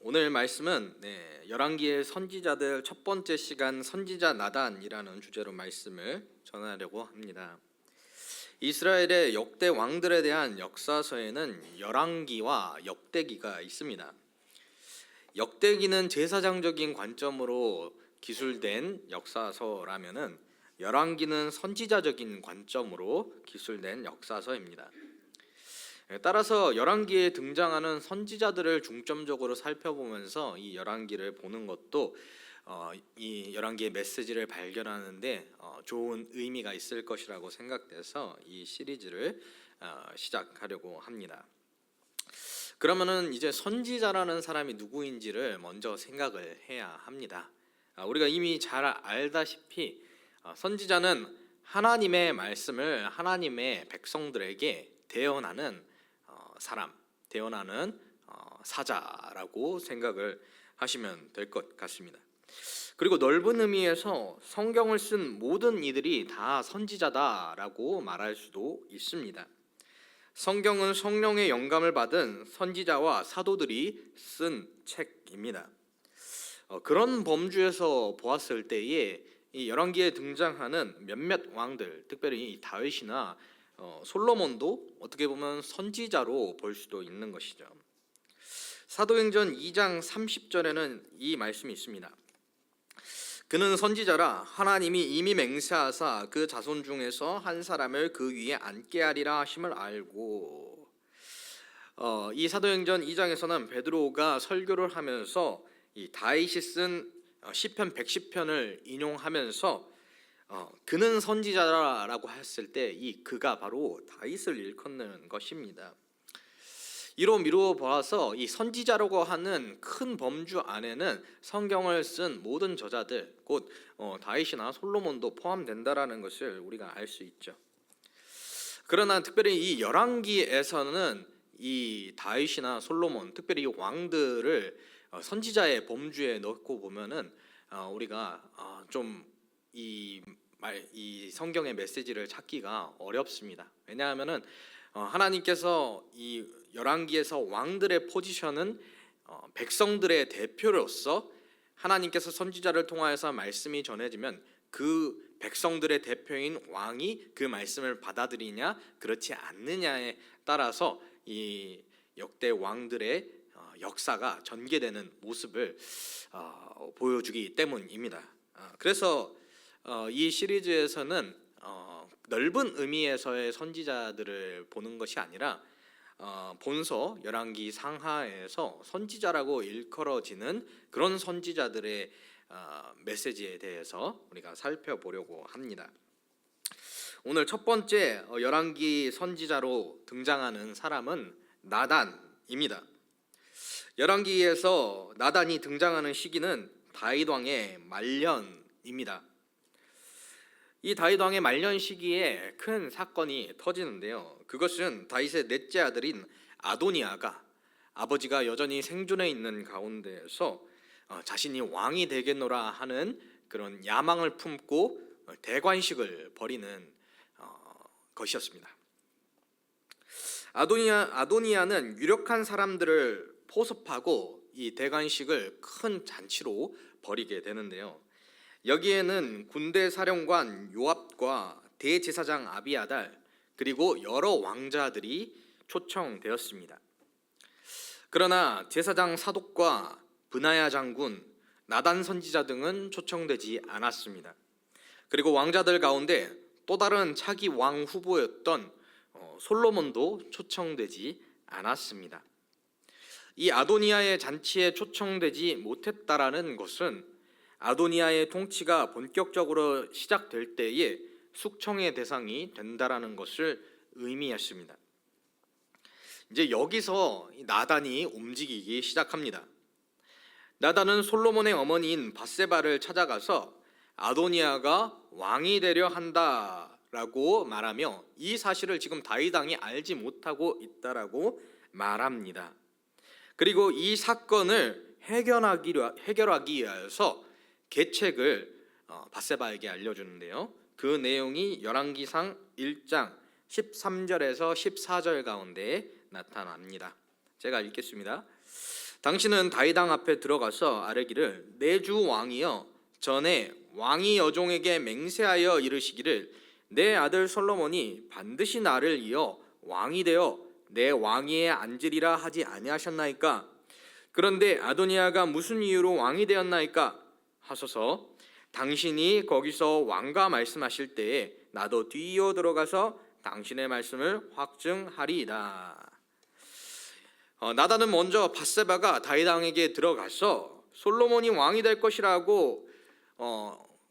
오늘 말씀은 열왕기의 선지자들 첫 번째 시간 선지자 나단이라는 주제로 말씀을 전하려고 합니다. 이스라엘의 역대 왕들에 대한 역사서에는 열왕기와 역대기가 있습니다. 역대기는 제사장적인 관점으로 기술된 역사서라면은 열왕기는 선지자적인 관점으로 기술된 역사서입니다. 따라서 열왕기에 등장하는 선지자들을 중점적으로 살펴보면서 이 열왕기를 보는 것도 이 열왕기의 메시지를 발견하는데 좋은 의미가 있을 것이라고 생각돼서 이 시리즈를 시작하려고 합니다. 그러면은 이제 선지자라는 사람이 누구인지를 먼저 생각을 해야 합니다. 우리가 이미 잘 알다시피 선지자는 하나님의 말씀을 하나님의 백성들에게 대언하는 사람, 대언하는 사자라고 생각을 하시면 될 것 같습니다. 그리고 넓은 의미에서 성경을 쓴 모든 이들이 다 선지자다라고 말할 수도 있습니다. 성경은 성령의 영감을 받은 선지자와 사도들이 쓴 책입니다. 그런 범주에서 보았을 때에 이 열왕기에 등장하는 몇몇 왕들, 특별히 이 다윗이나 솔로몬도 어떻게 보면 선지자로 볼 수도 있는 것이죠. 사도행전 2장 30절에는 이 말씀이 있습니다. 그는 선지자라 하나님이 이미 맹세하사 그 자손 중에서 한 사람을 그 위에 앉게 하리라 하심을 알고. 이 사도행전 2장에서는 베드로가 설교를 하면서 이 다윗이 쓴 시편 110편을 인용하면서 그는 선지자라고 했을 때 이 그가 바로 다윗을 일컫는 것입니다. 이로 미루어 보아서 이 선지자라고 하는 큰 범주 안에는 성경을 쓴 모든 저자들, 곧 다윗이나 솔로몬도 포함된다라는 것을 우리가 알 수 있죠. 그러나 특별히 이 열왕기에서는 이 다윗이나 솔로몬, 특별히 이 왕들을 선지자의 범주에 넣고 보면은 우리가 좀 이 성경의 메시지를 찾기가 어렵습니다. 왜냐하면은 하나님께서 이 열왕기에서 왕들의 포지션은 백성들의 대표로서 하나님께서 선지자를 통하여서 말씀이 전해지면 그 백성들의 대표인 왕이 그 말씀을 받아들이냐 그렇지 않느냐에 따라서 이 역대 왕들의 역사가 전개되는 모습을 보여주기 때문입니다. 그래서 이 시리즈에서는 넓은 의미에서의 선지자들을 보는 것이 아니라 본서 열왕기 상하에서 선지자라고 일컬어지는 그런 선지자들의 메시지에 대해서 우리가 살펴보려고 합니다. 오늘 첫 번째 열왕기 선지자로 등장하는 사람은 나단입니다. 열왕기에서 나단이 등장하는 시기는 다윗 왕의 말년입니다. 이 다윗 왕의 말년 시기에 큰 사건이 터지는데요. 그것은 다윗의 넷째 아들인 아도니아가 아버지가 여전히 생존해 있는 가운데에서 자신이 왕이 되겠노라 하는 그런 야망을 품고 대관식을 벌이는 것이었습니다. 아도니아는 유력한 사람들을 포섭하고 이 대관식을 큰 잔치로 벌이게 되는데요. 여기에는 군대 사령관 요압과 대제사장 아비아달 그리고 여러 왕자들이 초청되었습니다. 그러나 제사장 사독과 브나야 장군, 나단 선지자 등은 초청되지 않았습니다. 그리고 왕자들 가운데 또 다른 차기 왕 후보였던 솔로몬도 초청되지 않았습니다. 이 아도니아의 잔치에 초청되지 못했다라는 것은 아도니아의 통치가 본격적으로 시작될 때에 숙청의 대상이 된다라는 것을 의미했습니다. 이제 여기서 나단이 움직이기 시작합니다. 나단은 솔로몬의 어머니인 밧세바를 찾아가서 아도니아가 왕이 되려 한다라고 말하며 이 사실을 지금 다윗 왕이 알지 못하고 있다라고 말합니다. 그리고 이 사건을 해결하기 위하여서 계책을 밧세바에게 알려주는데요. 그 내용이 열왕기상 1장 13절에서 14절 가운데 나타납니다. 제가 읽겠습니다. 당신은 다윗 왕 앞에 들어가서 아뢰기를 내 주 왕이여 전에 왕이 여종에게 맹세하여 이르시기를 내 아들 솔로몬이 반드시 나를 이어 왕이 되어 내 왕위에 앉으리라 하지 아니하셨나이까? 그런데 아도니아가 무슨 이유로 왕이 되었나이까? 하소서. 당신이 거기서 왕과 말씀하실 때에 나도 뒤이어 들어가서 당신의 말씀을 확증하리이다. 나단은 먼저 밧세바가 다윗 왕에게 들어가서 솔로몬이 왕이 될 것이라고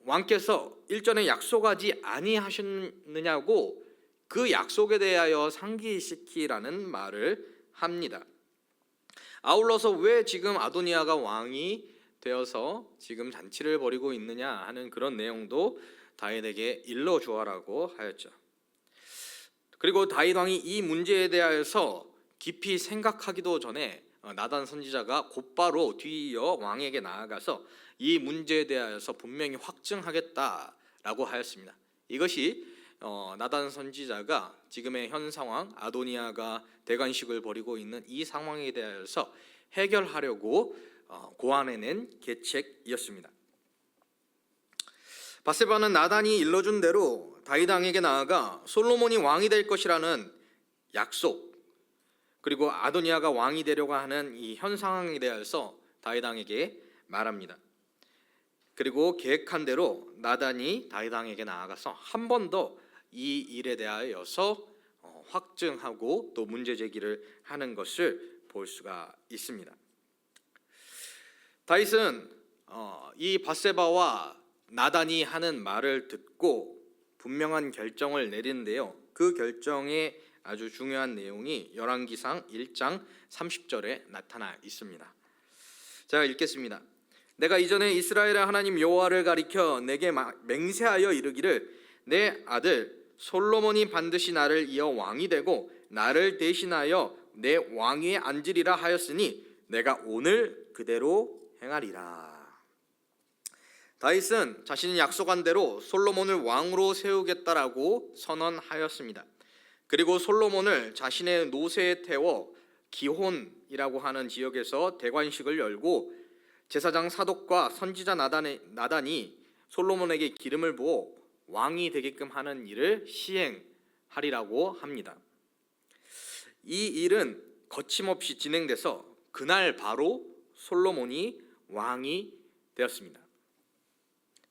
왕께서 일전에 약속하지 아니하셨느냐고 그 약속에 대하여 상기시키라는 말을 합니다. 아울러서 왜 지금 아도니아가 왕이 되어서 지금 잔치를 벌이고 있느냐 하는 그런 내용도 다윗에게 일러 주어라고 하였죠. 그리고 다윗 왕이 이 문제에 대하여서 깊이 생각하기도 전에 나단 선지자가 곧바로 뒤이어 왕에게 나아가서 이 문제에 대하여서 분명히 확증하겠다라고 하였습니다. 이것이 나단 선지자가 지금의 현 상황, 아도니아가 대관식을 벌이고 있는 이 상황에 대하여서 해결하려고 고안해낸 계책이었습니다. 밧세바는 나단이 일러준 대로 다윗 왕에게 나아가 솔로몬이 왕이 될 것이라는 약속, 그리고 아도니아가 왕이 되려고 하는 이 현 상황에 대해서 다윗 왕에게 말합니다. 그리고 계획한 대로 나단이 다윗 왕에게 나아가서 한 번 더 이 일에 대하여서 확증하고 또 문제 제기를 하는 것을 볼 수가 있습니다. 다윗은 이 밧세바와 나단이 하는 말을 듣고 분명한 결정을 내리는데요. 그 결정에 아주 중요한 내용이 열왕기상 1장 30절에 나타나 있습니다. 제가 읽겠습니다. 내가 이전에 이스라엘의 하나님 여호와를 가리켜 내게 맹세하여 이르기를 내 아들 솔로몬이 반드시 나를 이어 왕이 되고 나를 대신하여 내 왕위에 앉으리라 하였으니 내가 오늘 그대로 행하리라. 다윗은 자신이 약속한 대로 솔로몬을 왕으로 세우겠다라고 선언하였습니다. 그리고 솔로몬을 자신의 노새에 태워 기혼이라고 하는 지역에서 대관식을 열고 제사장 사독과 선지자 나단이 솔로몬에게 기름을 부어 왕이 되게끔 하는 일을 시행하리라고 합니다. 이 일은 거침없이 진행돼서 그날 바로 솔로몬이 왕이 되었습니다.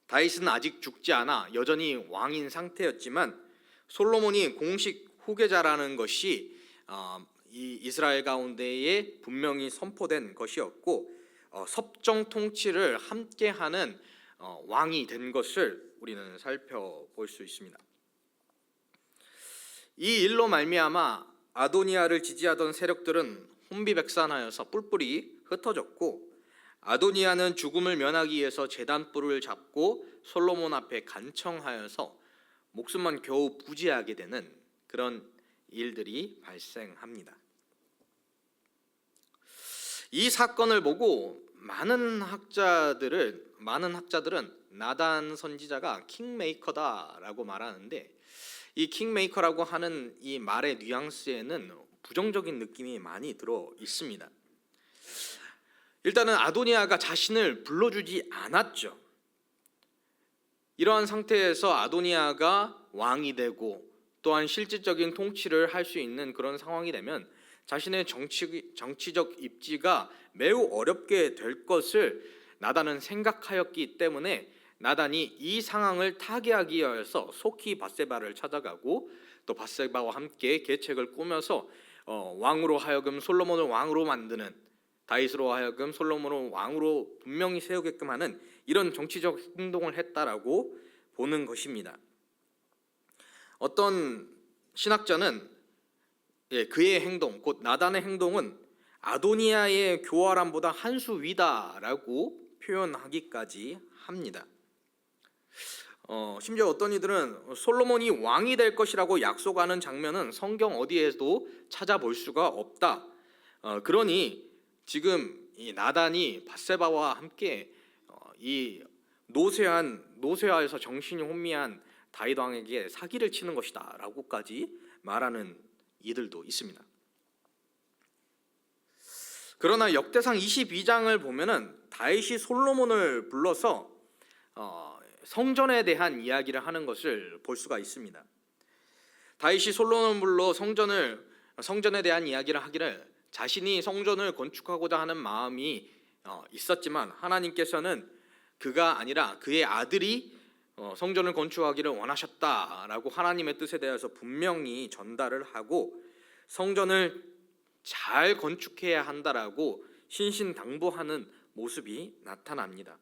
다윗은 아직 죽지 않아 여전히 왕인 상태였지만 솔로몬이 공식 후계자라는 것이 이 이스라엘 가운데에 분명히 선포된 것이었고 섭정 통치를 함께하는 왕이 된 것을 우리는 살펴볼 수 있습니다. 이 일로 말미암아 아도니아를 지지하던 세력들은 혼비백산하여서 뿔뿔이 흩어졌고 아도니아는 죽음을 면하기 위해서 제단불을 잡고 솔로몬 앞에 간청하여서 목숨만 겨우 부지하게 되는 그런 일들이 발생합니다. 이 사건을 보고 많은 학자들은 나단 선지자가 킹메이커다라고 말하는데 이 킹메이커라고 하는 이 말의 뉘앙스에는 부정적인 느낌이 많이 들어 있습니다. 일단은 아도니아가 자신을 불러주지 않았죠. 이러한 상태에서 아도니아가 왕이 되고 또한 실질적인 통치를 할 수 있는 그런 상황이 되면 자신의 정치적 입지가 매우 어렵게 될 것을 나단은 생각하였기 때문에 나단이 이 상황을 타개하기 위해서 속히 밧세바를 찾아가고 또 밧세바와 함께 계책을 꾸며서 왕으로 하여금 솔로몬을 왕으로 만드는, 다윗으로 하여금 솔로몬을 왕으로 분명히 세우게끔 하는 이런 정치적 행동을 했다라고 보는 것입니다. 어떤 신학자는 그의 행동, 곧 나단의 행동은 아도니아의 교활함보다 한 수 위다라고 표현하기까지 합니다. 심지어 어떤 이들은 솔로몬이 왕이 될 것이라고 약속하는 장면은 성경 어디에도 찾아볼 수가 없다. 그러니 지금 이 나단이 밧세바와 함께 이 노쇠하에서 정신이 혼미한 다윗 왕에게 사기를 치는 것이다라고까지 말하는 이들도 있습니다. 그러나 역대상 22장을 보면은 다윗이 솔로몬을 불러서 성전에 대한 이야기를 하는 것을 볼 수가 있습니다. 다윗이 솔로몬을 불러 성전에 대한 이야기를 하기를 자신이 성전을 건축하고자 하는 마음이 있었지만 하나님께서는 그가 아니라 그의 아들이 성전을 건축하기를 원하셨다라고 하나님의 뜻에 대해서 분명히 전달을 하고 성전을 잘 건축해야 한다라고 신신당부하는 모습이 나타납니다.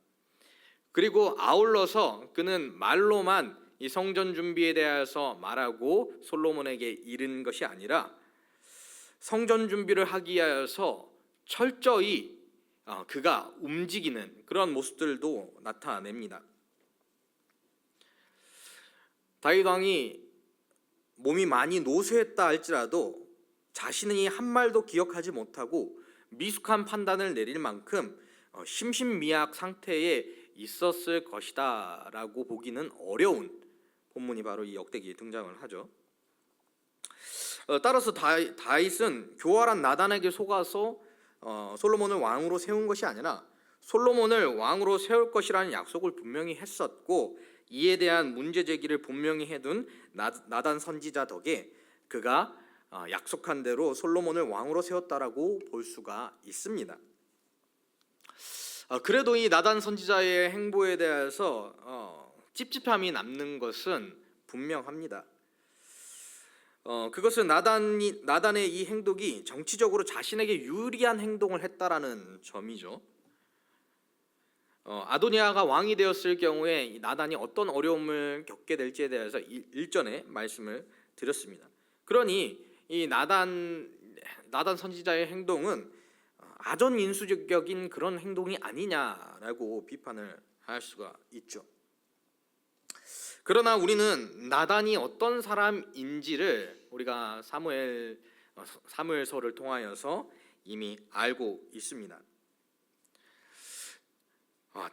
그리고 아울러서 그는 말로만 이 성전 준비에 대해서 말하고 솔로몬에게 이른 것이 아니라 성전 준비를 하기 위해서 철저히 그가 움직이는 그런 모습들도 나타냅니다. 다윗 왕이 몸이 많이 노쇠했다 할지라도 자신이 한 말도 기억하지 못하고 미숙한 판단을 내릴 만큼 심신미약 상태에 있었을 것이다 라고 보기는 어려운 본문이 바로 이 역대기에 등장을 하죠. 따라서 다윗은 교활한 나단에게 속아서 솔로몬을 왕으로 세운 것이 아니라 솔로몬을 왕으로 세울 것이라는 약속을 분명히 했었고 이에 대한 문제 제기를 분명히 해둔 나단 선지자 덕에 그가 약속한 대로 솔로몬을 왕으로 세웠다라고 볼 수가 있습니다. 그래도 이 나단 선지자의 행보에 대해서 찝찝함이 남는 것은 분명합니다. 그것은 나단의 이 행동이 정치적으로 자신에게 유리한 행동을 했다라는 점이죠. 아도니아가 왕이 되었을 경우에 이 나단이 어떤 어려움을 겪게 될지에 대해서 일전에 말씀을 드렸습니다. 그러니 이 나단 선지자의 행동은 아전인수적인 그런 행동이 아니냐라고 비판을 할 수가 있죠. 그러나 우리는 나단이 어떤 사람인지를 우리가 사무엘서를 통하여서 이미 알고 있습니다.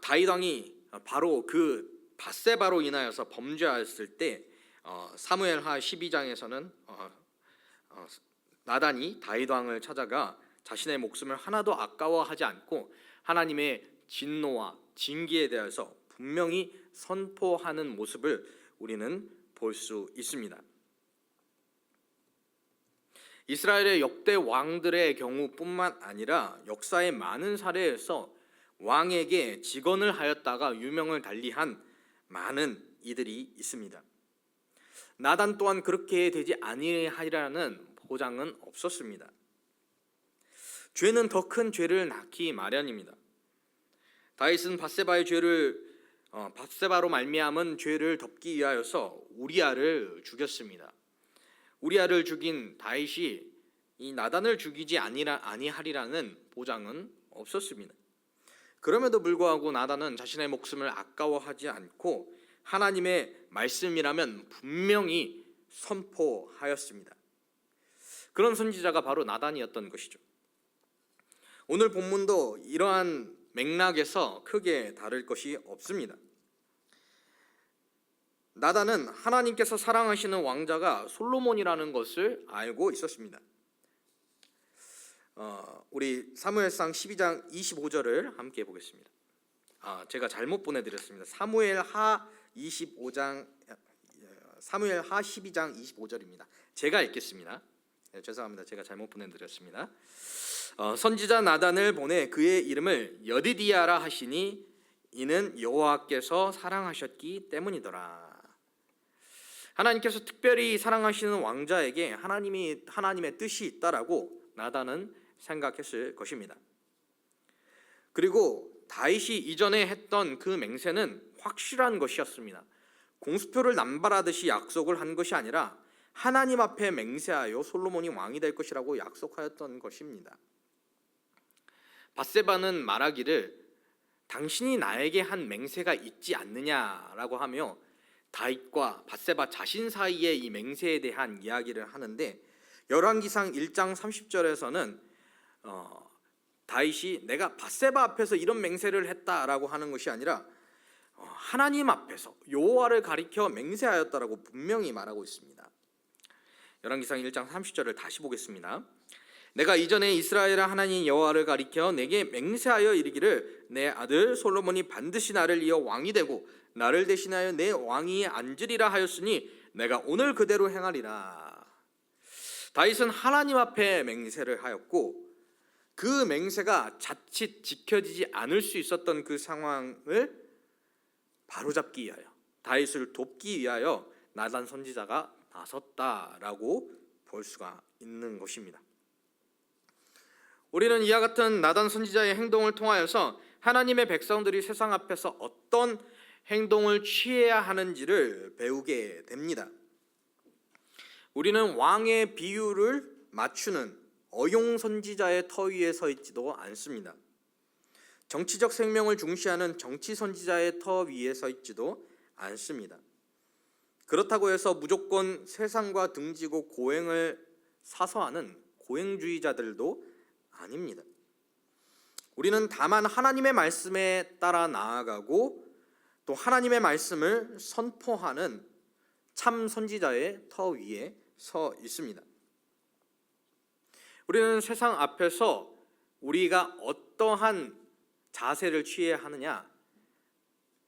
다윗 왕이 바로 그 밧세바로 인하여서 범죄하였을 때 사무엘하 12장에서는 나단이 다윗 왕을 찾아가 자신의 목숨을 하나도 아까워하지 않고 하나님의 진노와 징계에 대해서 분명히 선포하는 모습을 우리는 볼 수 있습니다. 이스라엘의 역대 왕들의 경우뿐만 아니라 역사의 많은 사례에서 왕에게 직언을 하였다가 유명을 달리한 많은 이들이 있습니다. 나단 또한 그렇게 되지 아니하리라는 보장은 없었습니다. 죄는 더 큰 죄를 낳기 마련입니다. 다윗은 밧세바로 말미암은 죄를 덮기 위하여서 우리아를 죽였습니다. 우리아를 죽인 다윗이 이 나단을 죽이지 아니하리라는 보장은 없었습니다. 그럼에도 불구하고 나단은 자신의 목숨을 아까워하지 않고 하나님의 말씀이라면 분명히 선포하였습니다. 그런 선지자가 바로 나단이었던 것이죠. 오늘 본문도 이러한 맥락에서 크게 다를 것이 없습니다. 나단은 하나님께서 사랑하시는 왕자가 솔로몬이라는 것을 알고 있었습니다. 우리 사무엘상 12장 25절을 함께 보겠습니다. 제가 잘못 보내드렸습니다. 사무엘하 12장 25절입니다. 제가 읽겠습니다. 죄송합니다. 제가 잘못 보내드렸습니다. 선지자 나단을 보내 그의 이름을 여디디아라 하시니 이는 여호와께서 사랑하셨기 때문이더라. 하나님께서 특별히 사랑하시는 왕자에게 하나님의 뜻이 있다라고 나단은 생각했을 것입니다. 그리고 다윗이 이전에 했던 그 맹세는 확실한 것이었습니다. 공수표를 남발하듯이 약속을 한 것이 아니라 하나님 앞에 맹세하여 솔로몬이 왕이 될 것이라고 약속하였던 것입니다. 밧세바는 말하기를 당신이 나에게 한 맹세가 있지 않느냐라고 하며 다윗과 밧세바 자신 사이의 이 맹세에 대한 이야기를 하는데 열왕기상 1장 30절에서는 다윗이 내가 밧세바 앞에서 이런 맹세를 했다라고 하는 것이 아니라 하나님 앞에서 여호와를 가리켜 맹세하였다라고 분명히 말하고 있습니다. 열왕기상 1장 30절을 다시 보겠습니다. 내가 이전에 이스라엘 하나님 여호와를 가리켜 내게 맹세하여 이르기를 내 아들 솔로몬이 반드시 나를 이어 왕이 되고 나를 대신하여 내 왕위에 앉으리라 하였으니 내가 오늘 그대로 행하리라. 다윗은 하나님 앞에 맹세를 하였고 그 맹세가 자칫 지켜지지 않을 수 있었던 그 상황을 바로잡기 위하여, 다윗을 돕기 위하여 나단 선지자가 나섰다라고 볼 수가 있는 것입니다. 우리는 이와 같은 나단 선지자의 행동을 통하여서 하나님의 백성들이 세상 앞에서 어떤 행동을 취해야 하는지를 배우게 됩니다. 우리는 왕의 비유를 맞추는 어용 선지자의 터 위에 서 있지도 않습니다. 정치적 생명을 중시하는 정치 선지자의 터 위에 서 있지도 않습니다. 그렇다고 해서 무조건 세상과 등지고 고행을 사서하는 고행주의자들도 아닙니다. 우리는 다만 하나님의 말씀에 따라 나아가고 또 하나님의 말씀을 선포하는 참 선지자의 터 위에 서 있습니다. 우리는 세상 앞에서 우리가 어떠한 자세를 취해야 하느냐?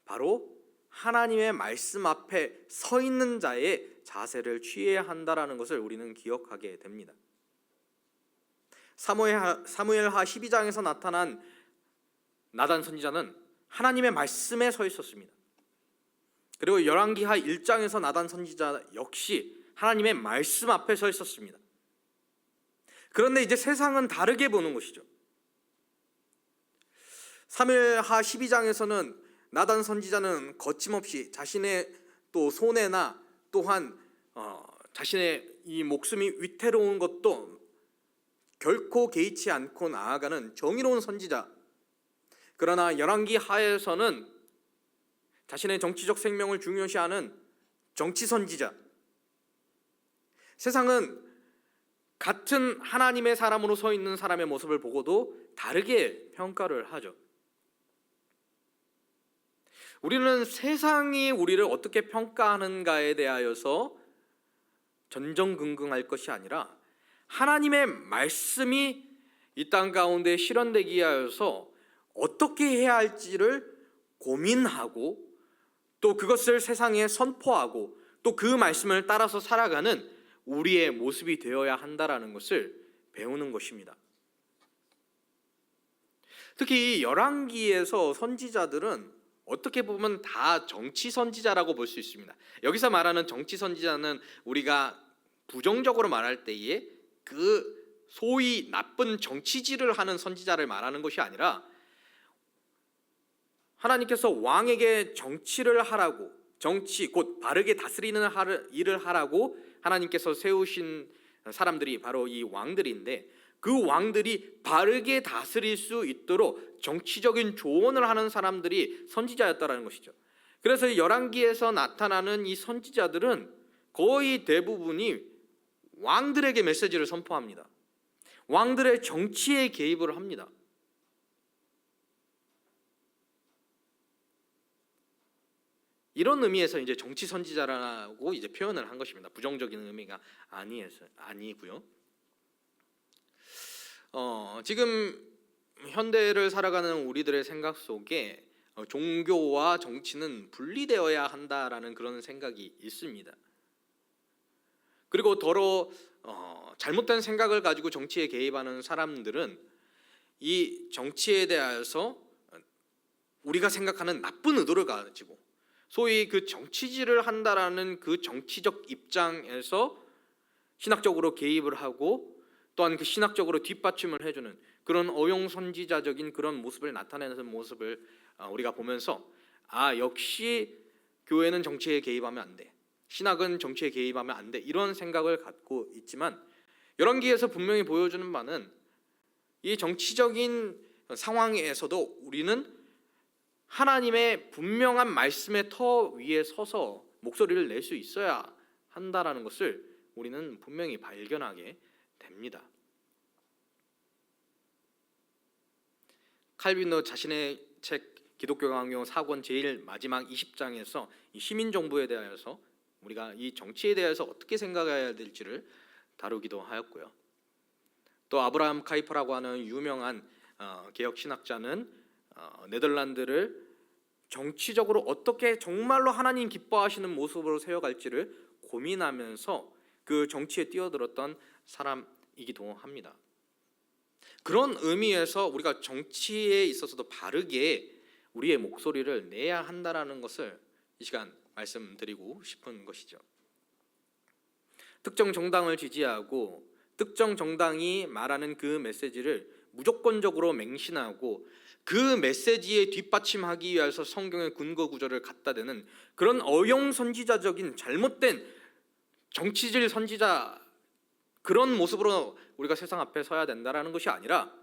바로 하나님의 말씀 앞에 서 있는 자의 자세를 취해야 한다라는 것을 우리는 기억하게 됩니다. 사무엘하 12장에서 나타난 나단 선지자는 하나님의 말씀에 서 있었습니다. 그리고 열왕기하 1장에서 나단 선지자 역시 하나님의 말씀 앞에 서 있었습니다. 그런데 이제 세상은 다르게 보는 것이죠. 사무엘하 12장에서는 나단 선지자는 거침없이 자신의 또 손해나 또한 자신의 이 목숨이 위태로운 것도 결코 개의치 않고 나아가는 정의로운 선지자. 그러나 열왕기하에서는 자신의 정치적 생명을 중요시하는 정치 선지자. 세상은 같은 하나님의 사람으로 서 있는 사람의 모습을 보고도 다르게 평가를 하죠. 우리는 세상이 우리를 어떻게 평가하는가에 대하여서 전전긍긍할 것이 아니라 하나님의 말씀이 이 땅 가운데 실현되기 위하여서 어떻게 해야 할지를 고민하고 또 그것을 세상에 선포하고 또 그 말씀을 따라서 살아가는 우리의 모습이 되어야 한다라는 것을 배우는 것입니다. 특히 이 열왕기에서 선지자들은 어떻게 보면 다 정치 선지자라고 볼 수 있습니다. 여기서 말하는 정치 선지자는 우리가 부정적으로 말할 때에 그 소위 나쁜 정치질을 하는 선지자를 말하는 것이 아니라 하나님께서 왕에게 정치를 하라고, 정치 곧 바르게 다스리는 일을 하라고 하나님께서 세우신 사람들이 바로 이 왕들인데 그 왕들이 바르게 다스릴 수 있도록 정치적인 조언을 하는 사람들이 선지자였다라는 것이죠. 그래서 열왕기에서 나타나는 이 선지자들은 거의 대부분이 왕들에게 메시지를 선포합니다. 왕들의 정치에 개입을 합니다. 이런 의미에서 이제 정치 선지자라고 이제 표현을 한 것입니다. 부정적인 의미가 아니고요. 지금 현대를 살아가는 우리들의 생각 속에 종교와 정치는 분리되어야 한다라는 그런 생각이 있습니다. 그리고 더러 잘못된 생각을 가지고 정치에 개입하는 사람들은 이 정치에 대해서 우리가 생각하는 나쁜 의도를 가지고 소위 그 정치질을 한다라는 그 정치적 입장에서 신학적으로 개입을 하고 또한 그 신학적으로 뒷받침을 해주는 그런 어용 선지자적인 그런 모습을 나타내는 모습을 우리가 보면서 역시 교회는 정치에 개입하면 안 돼, 신학은 정치에 개입하면 안 돼, 이런 생각을 갖고 있지만 열왕기에서 분명히 보여주는 바는 이 정치적인 상황에서도 우리는 하나님의 분명한 말씀의 터 위에 서서 목소리를 낼 수 있어야 한다라는 것을 우리는 분명히 발견하게 됩니다. 칼빈도 자신의 책 기독교 강요 4권 제일 마지막 20장에서 이 시민 정부에 대하여서 우리가 이 정치에 대해서 어떻게 생각해야 될지를 다루기도 하였고요. 또 아브라함 카이퍼라고 하는 유명한 개혁 신학자는 네덜란드를 정치적으로 어떻게 정말로 하나님 기뻐하시는 모습으로 세워갈지를 고민하면서 그 정치에 뛰어들었던 사람이기도 합니다. 그런 의미에서 우리가 정치에 있어서도 바르게 우리의 목소리를 내야 한다는 것을 이 시간 말씀드리고 싶은 것이죠. 특정 정당을 지지하고 특정 정당이 말하는 그 메시지를 무조건적으로 맹신하고 그 메시지에 뒷받침하기 위해서 성경의 근거 구절을 갖다 대는 그런 어용선지자적인 잘못된 정치질 선지자, 그런 모습으로 우리가 세상 앞에 서야 된다는 것이 아니라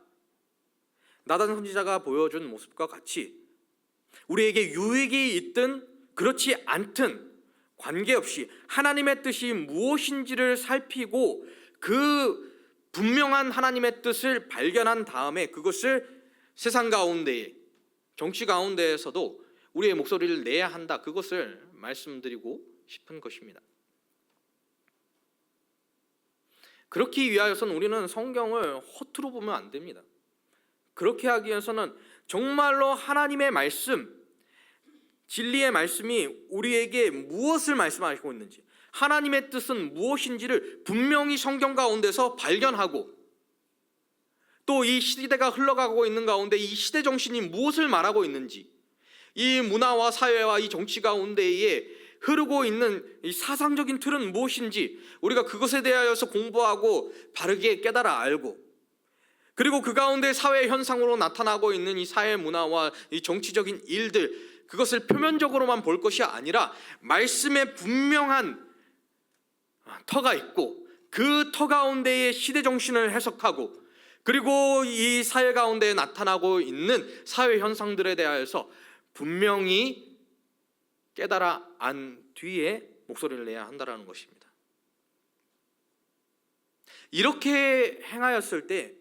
나단 선지자가 보여준 모습과 같이 우리에게 유익이 있든 그렇지 않든 관계없이 하나님의 뜻이 무엇인지를 살피고 그 분명한 하나님의 뜻을 발견한 다음에 그것을 세상 가운데에, 정치 가운데에서도 우리의 목소리를 내야 한다, 그것을 말씀드리고 싶은 것입니다. 그렇기 위하여서는 우리는 성경을 허투루 보면 안 됩니다. 그렇게 하기 위해서는 정말로 하나님의 말씀, 진리의 말씀이 우리에게 무엇을 말씀하시고 있는지, 하나님의 뜻은 무엇인지를 분명히 성경 가운데서 발견하고, 또 이 시대가 흘러가고 있는 가운데 이 시대 정신이 무엇을 말하고 있는지, 이 문화와 사회와 이 정치 가운데에 흐르고 있는 이 사상적인 틀은 무엇인지 우리가 그것에 대하여서 공부하고 바르게 깨달아 알고, 그리고 그 가운데 사회 현상으로 나타나고 있는 이 사회 문화와 이 정치적인 일들, 그것을 표면적으로만 볼 것이 아니라 말씀에 분명한 터가 있고 그 터 가운데의 시대 정신을 해석하고, 그리고 이 사회 가운데 나타나고 있는 사회 현상들에 대하여서 분명히 깨달아 안 뒤에 목소리를 내야 한다는 것입니다. 이렇게 행하였을 때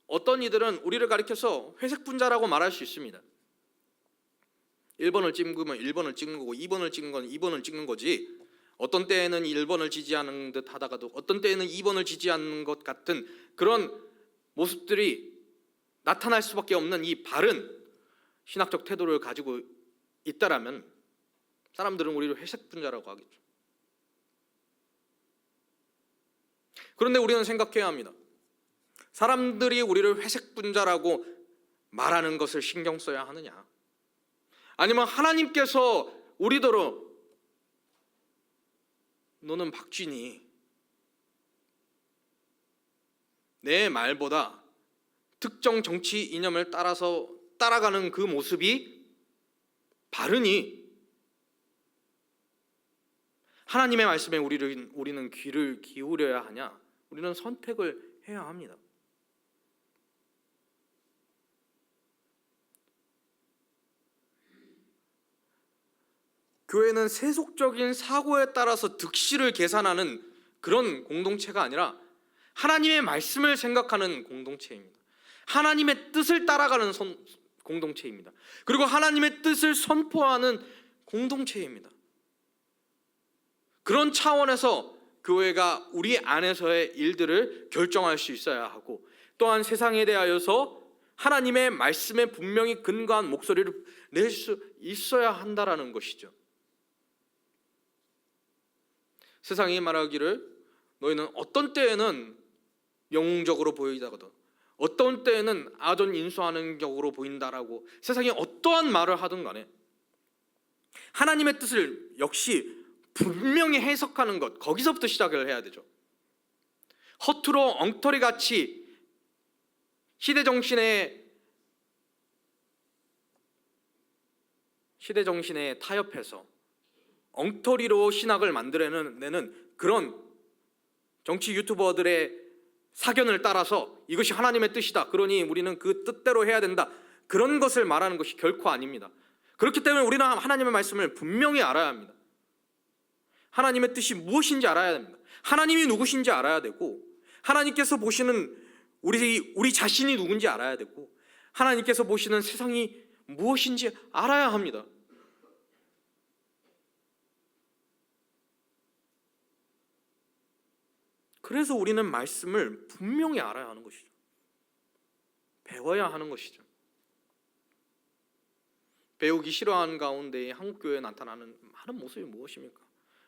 어떤 이들은 우리를 가리켜서 회색 분자라고 말할 수 있습니다. 1번을 찍으면 1번을 찍는 거고 2번을 찍는 건 2번을 찍는 거지, 어떤 때에는 1번을 지지하는 듯 하다가도 어떤 때에는 2번을 지지하는 것 같은 그런 모습들이 나타날 수밖에 없는 이 바른 신학적 태도를 가지고 있다라면 사람들은 우리를 회색 분자라고 하겠죠. 그런데 우리는 생각해야 합니다. 사람들이 우리를 회색 분자라고 말하는 것을 신경 써야 하느냐, 아니면 하나님께서 우리더러 너는 박쥐니, 내 말보다 특정 정치 이념을 따라서 따라가는 그 모습이 바르니 하나님의 말씀에 우리는 귀를 기울여야 하냐, 우리는 선택을 해야 합니다. 교회는 세속적인 사고에 따라서 득실을 계산하는 그런 공동체가 아니라 하나님의 말씀을 생각하는 공동체입니다. 하나님의 뜻을 따라가는 공동체입니다. 그리고 하나님의 뜻을 선포하는 공동체입니다. 그런 차원에서 교회가 우리 안에서의 일들을 결정할 수 있어야 하고, 또한 세상에 대하여서 하나님의 말씀에 분명히 근거한 목소리를 낼 수 있어야 한다라는 것이죠. 세상이 말하기를 너희는 어떤 때에는 영웅적으로 보이다가도 어떤 때에는 아전 인수하는 격으로 보인다라고 세상이 어떠한 말을 하든 간에 하나님의 뜻을 역시 분명히 해석하는 것, 거기서부터 시작을 해야 되죠. 허투루 엉터리같이 시대정신에 타협해서 엉터리로 신학을 만들어내는 그런 정치 유튜버들의 사견을 따라서 이것이 하나님의 뜻이다, 그러니 우리는 그 뜻대로 해야 된다, 그런 것을 말하는 것이 결코 아닙니다. 그렇기 때문에 우리는 하나님의 말씀을 분명히 알아야 합니다. 하나님의 뜻이 무엇인지 알아야 됩니다. 하나님이 누구신지 알아야 되고, 하나님께서 보시는 우리 자신이 누군지 알아야 되고, 하나님께서 보시는 세상이 무엇인지 알아야 합니다. 그래서 우리는 말씀을 분명히 알아야 하는 것이죠. 배워야 하는 것이죠. 배우기 싫어하는 가운데 한국 교회에 나타나는 많은 모습이 무엇입니까?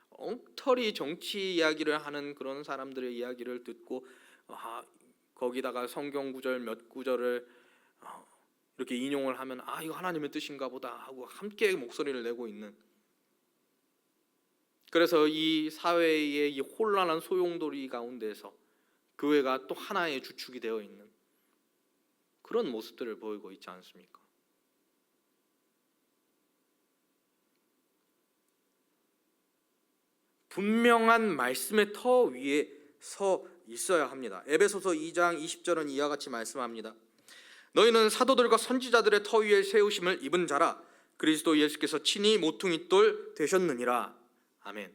엉터리 정치 이야기를 하는 그런 사람들의 이야기를 듣고 거기다가 성경 구절 몇 구절을 이렇게 인용을 하면 이거 하나님의 뜻인가 보다 하고 함께 목소리를 내고 있는, 그래서 이 사회의 이 혼란한 소용돌이 가운데서 교회가 또 하나의 주축이 되어 있는 그런 모습들을 보이고 있지 않습니까? 분명한 말씀의 터 위에 서 있어야 합니다. 에베소서 2장 20절은 이와 같이 말씀합니다. 너희는 사도들과 선지자들의 터 위에 세우심을 입은 자라. 그리스도 예수께서 친히 모퉁이 돌 되셨느니라. 아멘.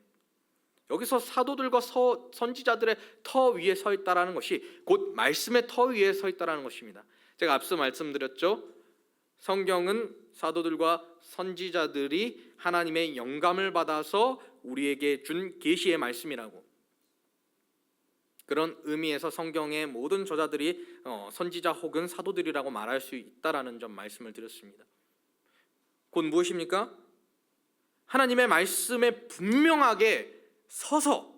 여기서 사도들과 선지자들의 터 위에 서 있다라는 것이 곧 말씀의 터 위에 서 있다라는 것입니다. 제가 앞서 말씀드렸죠. 성경은 사도들과 선지자들이 하나님의 영감을 받아서 우리에게 준 계시의 말씀이라고, 그런 의미에서 성경의 모든 저자들이 선지자 혹은 사도들이라고 말할 수 있다라는 점 말씀을 드렸습니다. 곧 무엇입니까? 하나님의 말씀에 분명하게 서서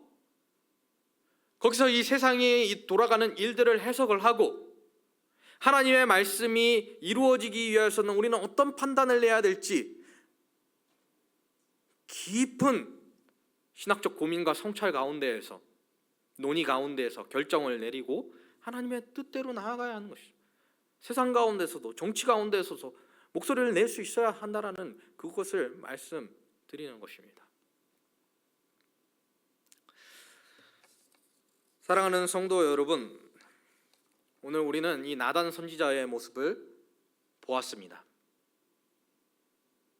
거기서 이 세상이 돌아가는 일들을 해석을 하고, 하나님의 말씀이 이루어지기 위해서는 우리는 어떤 판단을 내야 될지 깊은 신학적 고민과 성찰 가운데에서, 논의 가운데에서 결정을 내리고 하나님의 뜻대로 나아가야 하는 것이죠. 세상 가운데서도 정치 가운데서도 목소리를 낼 수 있어야 한다라는 그것을 말씀드리는 것입니다. 사랑하는 성도 여러분, 오늘 우리는 이 나단 선지자의 모습을 보았습니다.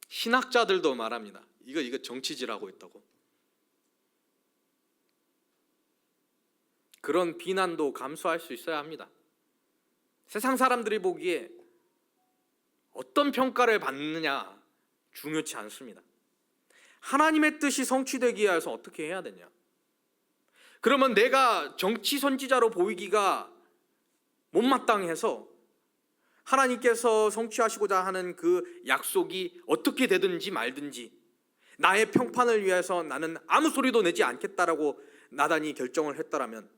신학자들도 말합니다. 이거 정치질하고 있다고. 그런 비난도 감수할 수 있어야 합니다. 세상 사람들이 보기에 어떤 평가를 받느냐 중요치 않습니다. 하나님의 뜻이 성취되기 위해서 어떻게 해야 되냐. 그러면 내가 정치 선지자로 보이기가 못마땅해서 하나님께서 성취하시고자 하는 그 약속이 어떻게 되든지 말든지 나의 평판을 위해서 나는 아무 소리도 내지 않겠다라고 나단이 결정을 했다라면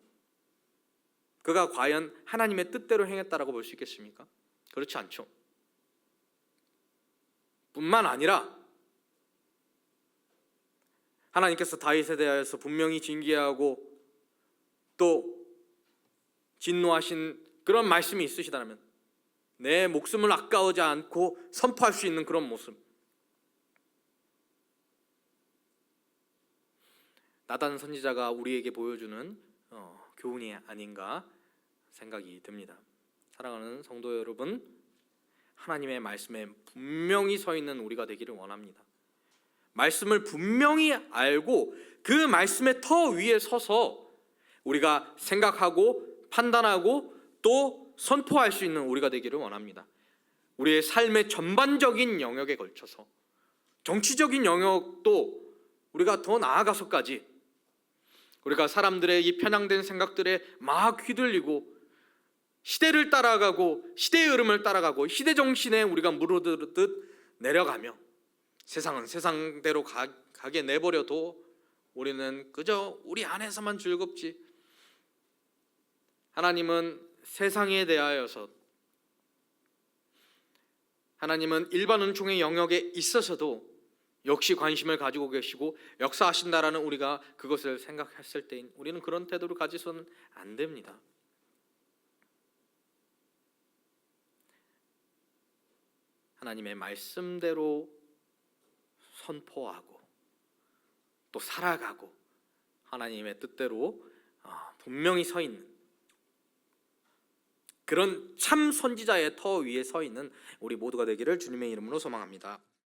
그가 과연 하나님의 뜻대로 행했다라고 볼 수 있겠습니까? 그렇지 않죠. 뿐만 아니라 하나님께서 다윗에 대하여서 분명히 징계하고 또 진노하신 그런 말씀이 있으시다면 내 목숨을 아까워하지 않고 선포할 수 있는 그런 모습, 나단 선지자가 우리에게 보여주는 교훈이 아닌가 생각이 듭니다. 사랑하는 성도 여러분, 하나님의 말씀에 분명히 서 있는 우리가 되기를 원합니다. 말씀을 분명히 알고 그 말씀의 터 위에 서서 우리가 생각하고 판단하고 또 선포할 수 있는 우리가 되기를 원합니다. 우리의 삶의 전반적인 영역에 걸쳐서, 정치적인 영역도 우리가 더 나아가서까지 우리가 사람들의 이 편향된 생각들에 막 휘둘리고 시대를 따라가고 시대의 흐름을 따라가고 시대 정신에 우리가 물어들듯 내려가며 세상은 세상대로 가게 내버려도 우리는 그저 우리 안에서만 즐겁지, 하나님은 세상에 대하여서, 하나님은 일반 은총의 영역에 있어서도 역시 관심을 가지고 계시고 역사하신다라는 우리가 그것을 생각했을 때 우리는 그런 태도를 가지서는 안 됩니다. 하나님의 말씀대로 선포하고 또 살아가고 하나님의 뜻대로 분명히 서 있는 그런 참 선지자의 터 위에 서 있는 우리 모두가 되기를 주님의 이름으로 소망합니다.